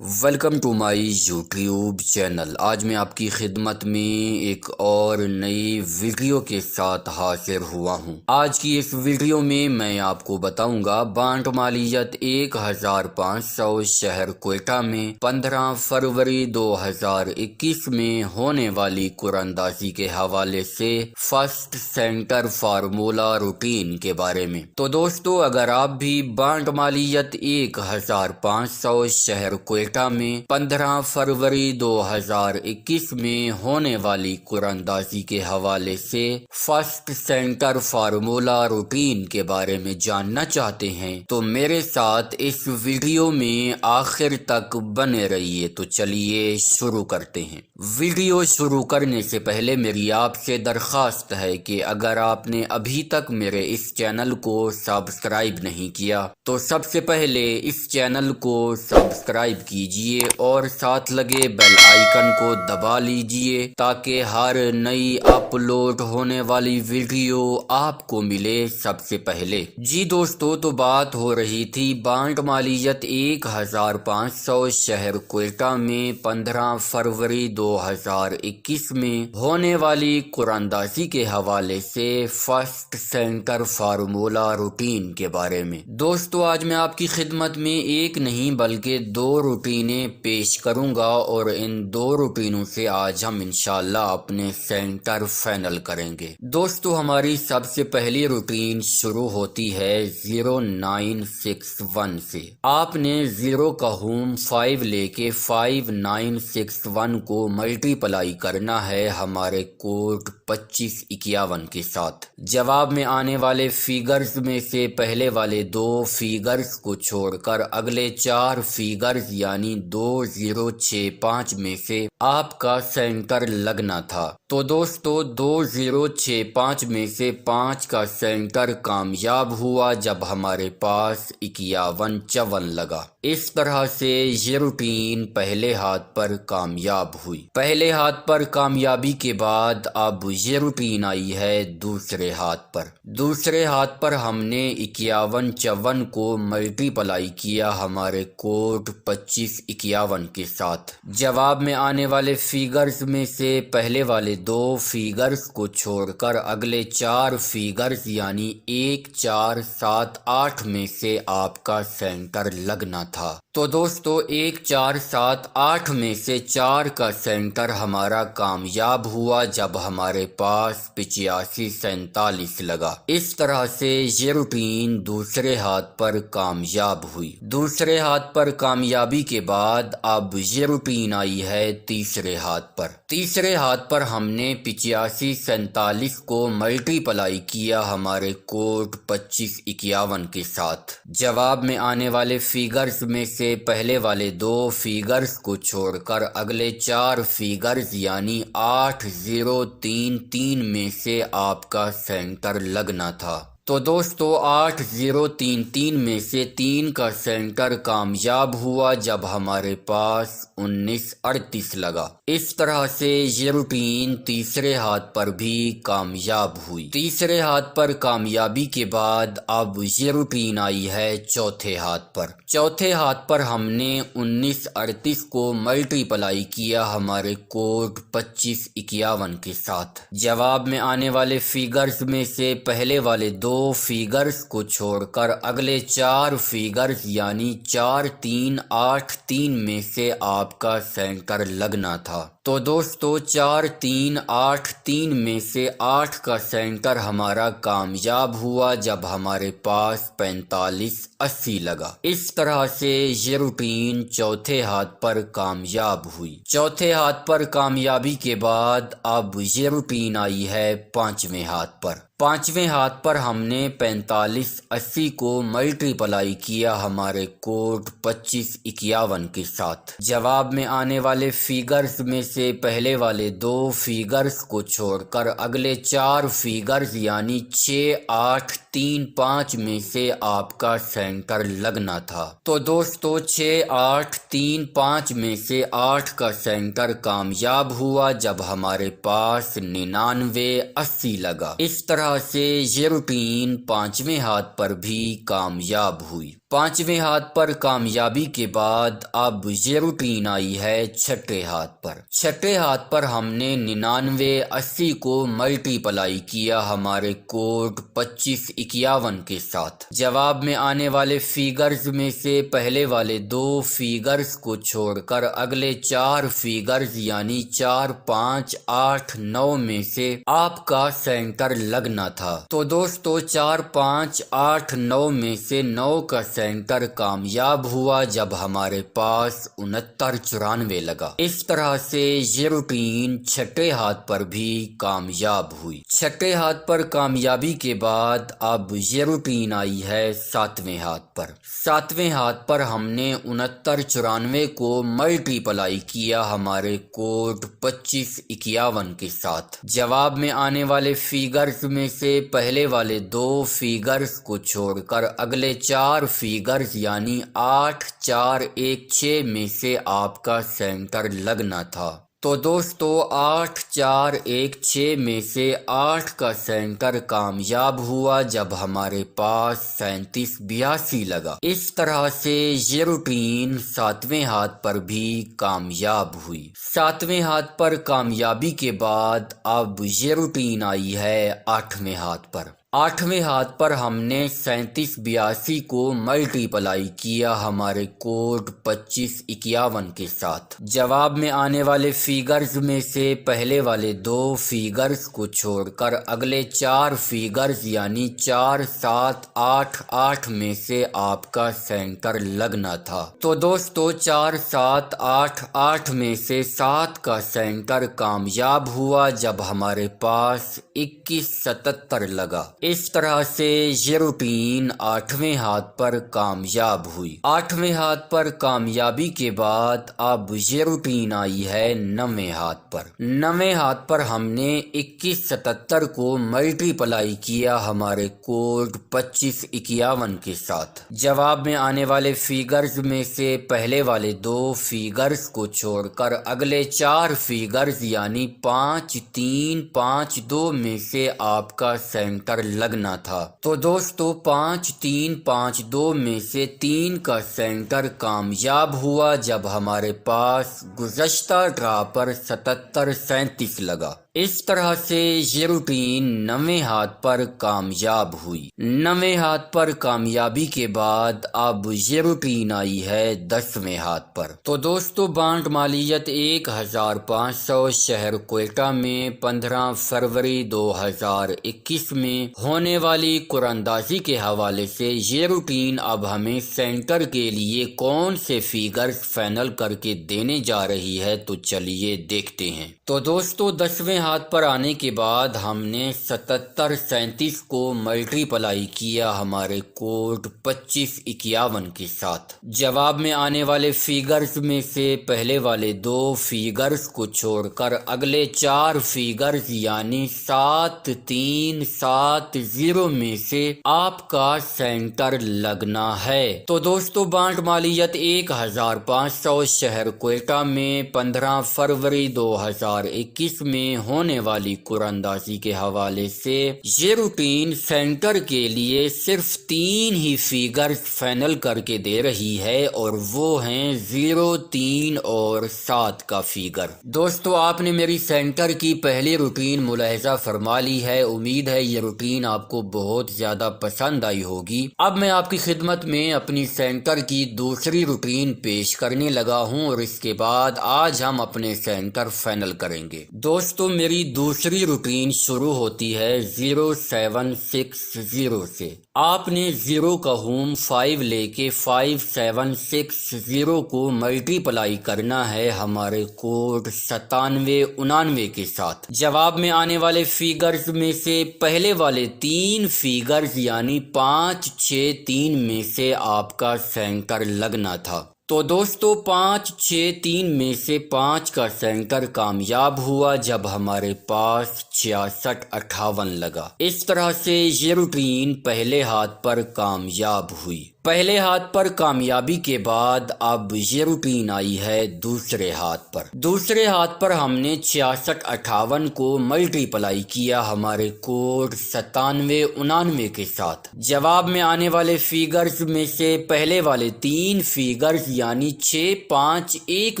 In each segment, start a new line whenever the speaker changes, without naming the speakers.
Welcome to my YouTube channel. آج میں آپ کی خدمت میں ایک اور نئی ویڈیو کے ساتھ حاضر ہوا ہوں۔ آج کی اس ویڈیو میں آپ کو بتاؤں گا بانٹ مالیت 1500 شہر کوئٹہ میں 15 فروری 2021 میں ہونے والی قرآندازی کے حوالے سے فرسٹ سینٹر فارمولا روٹین کے بارے میں۔ تو دوستو، اگر آپ بھی بانٹ مالیت 1500 شہر کوئٹہ میں 15 فروری 2021 میں ہونے والی قرآندازی کے حوالے سے فرسٹ سینٹر فارمولا روٹین کے بارے میں جاننا چاہتے ہیں تو میرے ساتھ اس ویڈیو میں آخر تک بنے رہیے۔ تو چلیے شروع کرتے ہیں۔ ویڈیو شروع کرنے سے پہلے میری آپ سے درخواست ہے کہ اگر آپ نے ابھی تک میرے اس چینل کو سبسکرائب نہیں کیا تو سب سے پہلے اس چینل کو سبسکرائب کیجئے اور ساتھ لگے بیل آئیکن کو دبا لیجئے تاکہ ہر نئی اپلوڈ ہونے والی ویڈیو آپ کو ملے سب سے پہلے۔ جی دوستو، تو بات ہو رہی تھی بانٹ مالیت 1500 شہر کوئٹہ میں 15 فروری 2021 میں ہونے والی قرآندازی کے حوالے سے فرسٹ سینٹر فارمولا روٹین کے بارے میں۔ دوستو، آج میں آپ کی خدمت میں ایک نہیں بلکہ دو روٹینیں پیش کروں گا اور ان دو روٹینوں سے آج ہم انشاءاللہ اپنے سینٹر فائنل کریں گے۔ دوستو، ہماری سب سے پہلی روٹین شروع ہوتی ہے 0961 سے۔ آپ نے 0 کا ہوم 5 لے کے 5961 کو ملٹی پلائی کرنا ہے ہمارے کوڈ 2551 کے ساتھ۔ جواب میں آنے والے فیگرز میں سے پہلے والے دو فیگرز کو چھوڑ کر اگلے 4 فیگرز یعنی 2065 میں سے آپ کا سینٹر لگنا تھا۔ تو دوستو، 2065 میں سے 5 کا سینٹر کامیاب ہوا جب ہمارے پاس 5154 لگا۔ اس طرح سے یہ روٹین پہلے ہاتھ پر کامیاب ہوئی۔ پہلے ہاتھ پر کامیابی کے بعد اب یہ روٹین آئی ہے دوسرے ہاتھ پر۔ دوسرے ہاتھ پر ہم نے 5154 کو ملٹی پلائی کیا ہمارے کوڈ 2551 کے ساتھ۔ جواب میں آنے والے فیگرز میں سے پہلے والے دو فیگرز کو چھوڑ کر اگلے 4 فیگرز یعنی 1 4 7 8 میں سے آپ کا سینٹر لگنا تھا۔ تو دوستو، 1 4 7 8 میں سے 4 کا سینٹر ہمارا کامیاب ہوا جب ہمارے پاس 8547 لگا۔ اس طرح سے یہ روٹین دوسرے ہاتھ پر کامیاب ہوئی۔ دوسرے ہاتھ پر کامیابی کے بعد اب یہ روٹین آئی ہے تیسرے ہاتھ پر۔ تیسرے ہاتھ پر ہم نے 8547 کو ملٹی پلائی کیا ہمارے کوڈ 2551 کے ساتھ۔ جواب میں آنے والے فیگرز میں سے پہلے والے دو فیگرز کو چھوڑ کر اگلے 4 فیگرز یعنی 8033 میں سے آپ کا سینٹر لگنا تھا۔ تو دوستو، 8033 میں سے 3 کا سینٹر کامیاب ہوا جب ہمارے پاس 1938 لگا۔ اس طرح سے یہ روٹین تیسرے ہاتھ پر بھی کامیاب ہوئی۔ تیسرے ہاتھ پر کامیابی کے بعد اب یہ روٹین آئی ہے چوتھے ہاتھ پر۔ چوتھے ہاتھ پر ہم نے 1938 کو ملٹی پلائی کیا ہمارے کوڈ 2551 کے ساتھ۔ جواب میں آنے والے فیگرز میں سے پہلے والے دو فیگرز کو چھوڑ کر اگلے 4 فیگرز یعنی 4383 میں سے آپ کا سینٹر لگنا تھا۔ تو دوستو، 4383 میں سے 8 کا سینٹر ہمارا کامیاب ہوا جب ہمارے پاس 4580 لگا۔ اس طرح سے یہ روٹین چوتھے ہاتھ پر کامیاب ہوئی۔ چوتھے ہاتھ پر کامیابی کے بعد اب یہ روٹین آئی ہے پانچویں ہاتھ پر۔ پانچویں ہاتھ پر ہم نے 4580 کو ملٹی پلائی کیا ہمارے کوڈ 2551 کے ساتھ۔ جواب میں آنے والے فیگرز میں سے پہلے والے دو فیگرز کو چھوڑ کر اگلے 4 فیگرز یعنی 68 835 میں سے آپ کا سینٹر لگنا تھا۔ تو دوستو 6835 میں سے 8 کا سینٹر کامیاب ہوا جب ہمارے پاس 9980 لگا۔ اس طرح سے یہ روٹین 5ویں ہاتھ پر بھی کامیاب ہوئی۔ 5ویں ہاتھ پر کامیابی کے بعد اب یہ روٹین آئی ہے 6ٹھے ہاتھ پر۔ 6ٹھے ہاتھ پر ہم نے 9980 کو ملٹی پلائی کیا ہمارے کوڈ 2551 کے ساتھ۔ جواب میں آنے والے فیگرز میں سے پہلے والے 2 فیگرز کو چھوڑ کر اگلے 4 فیگرز یعنی 4 5 8 9 میں سے آپ کا سینٹر لگنا تھا۔ تو دوستو 4 5 8 9 میں سے 9 کا سینٹر کامیاب ہوا جب ہمارے پاس 6994 لگا۔ اس طرح سے یہ روٹین 6ٹھے ہاتھ پر بھی کامیاب ہوئی۔ 6ٹھے ہاتھ پر کامیابی کے بعد اب یہ روٹین آئی ہے 7ویں ہاتھ پر۔ 7ویں ہاتھ پر ہم نے 6994 کو ملٹی پلائی کیا ہمارے کوڈ 2551 کے ساتھ۔ جواب میں آنے والے فیگرز میں سے پہلے والے 2 فیگرز کو چھوڑ کر اگلے 4 فیگرز یعنی 8 4 1 6 میں سے آپ کا سینٹر لگنا تھا۔ تو دوستو 8 4 1 6 میں سے 8 کا سینٹر کامیاب ہوا جب ہمارے پاس 3782 لگا۔ اس طرح سے یہ روٹین 7ویں ہاتھ پر بھی کامیاب ہوئی۔ 7ویں ہاتھ پر کامیابی کے بعد اب یہ روٹین آئی ہے 8ویں ہاتھ پر۔ 8ویں ہاتھ پر ہم نے 3782 کو ملٹی پلائی کیا ہمارے کوڈ 2551 کے ساتھ۔ جواب میں آنے والے فیگرز میں سے پہلے والے 2 فیگرز کو چھوڑ کر اگلے 4 فیگرز یعنی 4 7 8 8 میں سے آپ کا سینٹر لگنا تھا۔ تو دوستو 4 7 8 8 میں سے 7 کا سینٹر کامیاب ہوا جب ہمارے پاس 2177 لگا۔ اس طرح سے یہ روٹین 8ویں ہاتھ پر کامیاب ہوئی۔ 8ویں ہاتھ پر کامیابی کے بعد اب یہ روٹین آئی ہے 9ویں ہاتھ پر۔ 9ویں ہاتھ پر ہم نے 2177 کو ملٹی پلائی کیا ہمارے کوڈ 2551 کے ساتھ۔ جواب میں آنے والے فیگرز میں سے پہلے والے 2 فیگرز کو چھوڑ کر اگلے 4 فیگرز یعنی 5 3 5 2 میں سے آپ کا سینٹر لگنا تھا۔ تو دوستو 5 3 5 2 میں سے 3 کا سینٹر کامیاب ہوا جب ہمارے پاس گزشتہ ڈرا پر 7737 لگا۔ اس طرح سے یہ روٹین 9ویں ہاتھ پر کامیاب ہوئی۔ 9ویں ہاتھ پر کامیابی کے بعد اب یہ روٹین آئی ہے 10ویں ہاتھ پر۔ تو دوستو بانڈ مالیت 1500 شہر کوئٹہ میں 15 فروری 2021 میں ہونے والی قراندازی کے حوالے سے یہ روٹین اب ہمیں سینٹر کے لیے کون سے فیگرز فائنل کر کے دینے جا رہی ہے، تو چلیے دیکھتے ہیں۔ تو دوستو 10ویں ہاتھ پر آنے کے بعد ہم نے 7737 کو ملٹی پلائی کیا ہمارے کوڈ 2551 کے ساتھ۔ جواب میں آنے والے فیگرز میں سے پہلے والے 2 فیگرز کو چھوڑ کر اگلے 4 فیگرز یعنی 7 3 7 0 میں سے آپ کا سینٹر لگنا ہے۔ تو دوستو بانڈ مالیت 1500 شہر کوئٹہ میں 15 فروری 2021 میں ہونے والی قراندازی کے حوالے سے یہ روٹین سینٹر کے لیے صرف 3 ہی فیگرز فائنل کر کے دے رہی ہے اور وہ ہیں 0 3 اور 7 کا فیگر۔ دوستو آپ نے میری سینٹر کی پہلی روٹین ملاحظہ فرما لی ہے، امید ہے یہ روٹین آپ کو بہت زیادہ پسند آئی ہوگی۔ اب میں آپ کی خدمت میں اپنی سینٹر کی دوسری روٹین پیش کرنے لگا ہوں اور اس کے بعد آج ہم اپنے سینٹر فائنل کریں گے۔ دوستو میری دوسری روٹین شروع ہوتی ہے 0760 سے۔ آپ نے 0 کا ہوم 5 لے کے 5760 کو ملٹی پلائی کرنا ہے ہمارے کوڈ 9799 کے ساتھ۔ جواب میں آنے والے فیگرز میں سے پہلے والے 3 فیگرز یعنی 5 6 3 میں سے آپ کا سینٹر لگنا تھا۔ تو دوستو 5 6 3 میں سے 5 کا سینکر کامیاب ہوا جب ہمارے پاس 66 58 لگا۔ اس طرح سے یہ روٹین پہلے ہاتھ پر کامیاب ہوئی۔ پہلے ہاتھ پر کامیابی کے بعد اب یہ روٹین آئی ہے دوسرے ہاتھ پر۔ دوسرے ہاتھ پر ہم نے 66 58 کو ملٹی پلائی کیا ہمارے کوڈ 97 99 کے ساتھ۔ جواب میں آنے والے فیگرز میں سے پہلے والے 3 فیگرز یعنی 6 5 1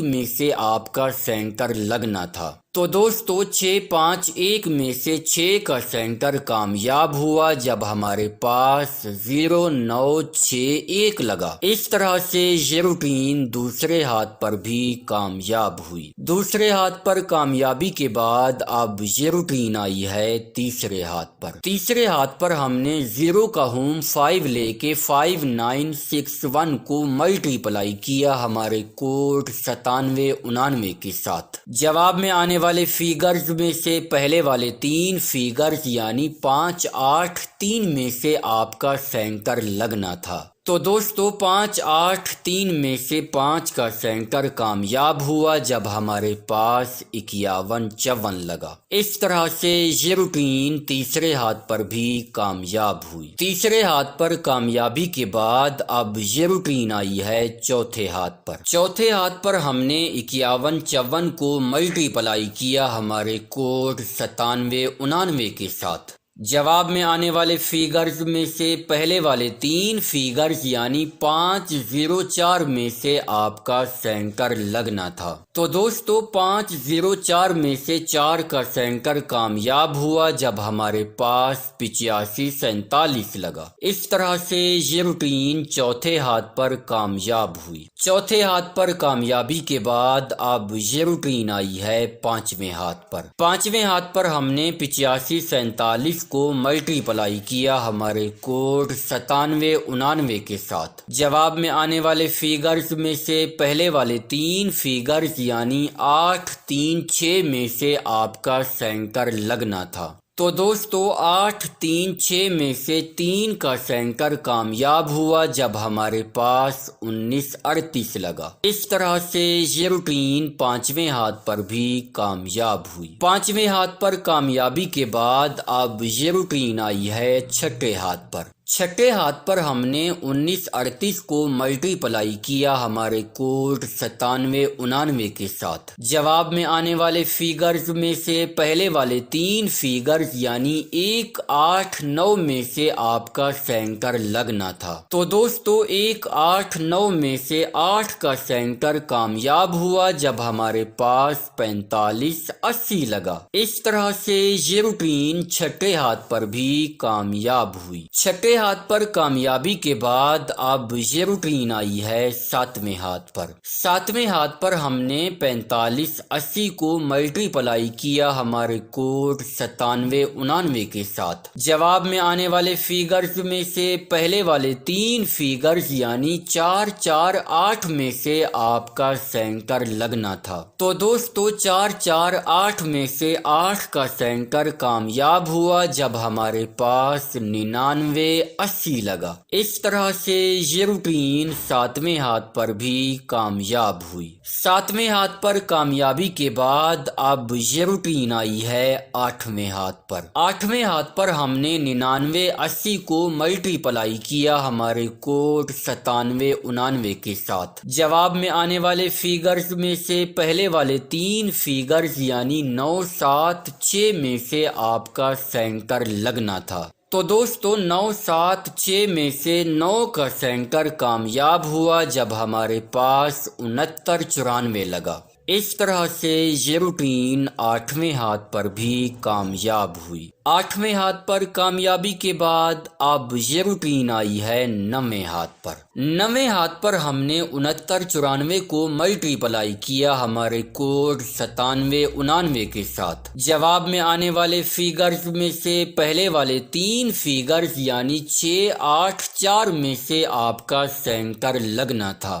میں سے آپ کا سینٹر لگنا تھا۔ تو دوستو 6 5 1 میں سے 6 کا سینٹر کامیاب ہوا جب ہمارے پاس 0 9 6 1 لگا۔ اس طرح سے یہ روٹین دوسرے ہاتھ پر بھی کامیاب ہوئی۔ دوسرے ہاتھ پر کامیابی کے بعد اب یہ روٹین آئی ہے تیسرے ہاتھ پر۔ تیسرے ہاتھ پر ہم نے 0 کا ہوم 5 لے کے 5 9 6 1 کو ملٹی پلائی کیا ہمارے کوڈ 97 99 کے ساتھ۔ جواب میں آنے والے فیگرز میں سے پہلے والے 3 فیگرز یعنی 5 8 3 میں سے آپ کا سینٹر لگنا تھا۔ تو دوستو 5 8 3 میں سے 5 کا سینٹر کامیاب ہوا جب ہمارے پاس 51 54 لگا۔ اس طرح سے یہ روٹین تیسرے ہاتھ پر بھی کامیاب ہوئی۔ تیسرے ہاتھ پر کامیابی کے بعد اب یہ روٹین آئی ہے چوتھے ہاتھ پر۔ چوتھے ہاتھ پر ہم نے 51 54 کو ملٹی پلائی کیا ہمارے کوڈ 97 99 کے ساتھ۔ جواب میں آنے والے فیگرز میں سے پہلے والے 3 فیگرز یعنی 5 0 4 میں سے آپ کا سینٹر لگنا تھا۔ تو دوستو 5 0 4 میں سے 4 کا سینٹر کامیاب ہوا جب ہمارے پاس 85 47 لگا۔ اس طرح سے یہ روٹین چوتھے ہاتھ پر کامیاب ہوئی۔ چوتھے ہاتھ پر کامیابی کے بعد اب یہ روٹین آئی ہے پانچویں ہاتھ پر۔ پانچویں ہاتھ پر ہم نے 85 47 کو ملٹی پلائی کیا ہمارے کوڈ 97 99 کے ساتھ۔ جواب میں آنے والے فیگرز میں سے پہلے والے 3 فیگرز یعنی 8 3 6 میں سے آپ کا سینٹر لگنا تھا۔ تو دوستو 8 3 6 میں سے 3 کا سینٹر کامیاب ہوا جب ہمارے پاس 19 38 لگا۔ اس طرح سے یہ روٹین پانچویں ہاتھ پر بھی کامیاب ہوئی۔ پانچویں ہاتھ پر کامیابی کے بعد اب یہ روٹین آئی ہے چھٹے ہاتھ پر۔ چھٹے ہاتھ پر ہم نے 19 38 کو ملٹی پلائی کیا ہمارے کوڈ 97 99 کے ساتھ۔ جواب میں آنے والے فیگرز میں سے پہلے والے 3 فیگرز یعنی 1 8 9 میں سے آپ کا سینٹر لگنا تھا۔ تو دوستو 1 8 9 میں سے 8 کا سینٹر کامیاب ہوا جب ہمارے پاس 45 80 لگا۔ اس طرح سے یہ روٹین چھٹے ہاتھ پر بھی کامیاب ہوئی۔ چھٹے ہاتھ پر کامیابی کے بعد اب یہ روٹین آئی ہے ساتویں ہاتھ پر۔ ساتویں ہاتھ پر ہم نے 45 80 کو ملٹی پلائی کیا ہمارے کوڈ 97 99 کے ساتھ۔ جواب میں آنے والے فیگرز میں سے پہلے والے 3 فیگرز یعنی 4 4 8 میں سے آپ کا سینٹر لگنا تھا۔ تو دوستو 4 4 8 میں سے 8 کا سینٹر کامیاب ہوا جب ہمارے پاس 99 80 لگا۔ اس طرح سے یہ روٹین ساتویں ہاتھ پر بھی کامیاب ہوئی۔ ساتویں ہاتھ پر کامیابی کے بعد اب یہ روٹین آئی ہے آٹھویں ہاتھ پر۔ آٹھویں ہاتھ پر ہم نے 99 80 کو ملٹی پلائی کیا ہمارے کوڈ 97 99 کے ساتھ۔ جواب میں آنے والے فیگرز میں سے پہلے والے 3 فیگرز یعنی 9 7 6 میں سے آپ کا سینٹر لگنا تھا۔ تو دوستو 9 7 6 میں سے 9 کا سینٹر کامیاب ہوا جب ہمارے پاس 69 94 لگا۔ اس طرح سے یہ روٹین آٹھویں ہاتھ پر بھی کامیاب ہوئی۔ آٹھویں ہاتھ پر کامیابی کے بعد اب یہ روٹین آئی ہے نویں ہاتھ پر۔ نویں ہاتھ پر ہم نے 69 94 کو ملٹی پلائی کیا ہمارے کوڈ 97 99 کے ساتھ۔ جواب میں آنے والے فیگرز میں سے پہلے والے 3 فیگرز یعنی 6 8 4 میں سے آپ کا سینٹر لگنا تھا۔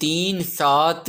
3, 7,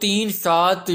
3, 7,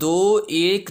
2, 1,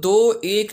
2, 1,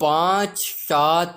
5, 7,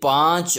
5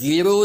0,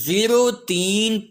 0, 3,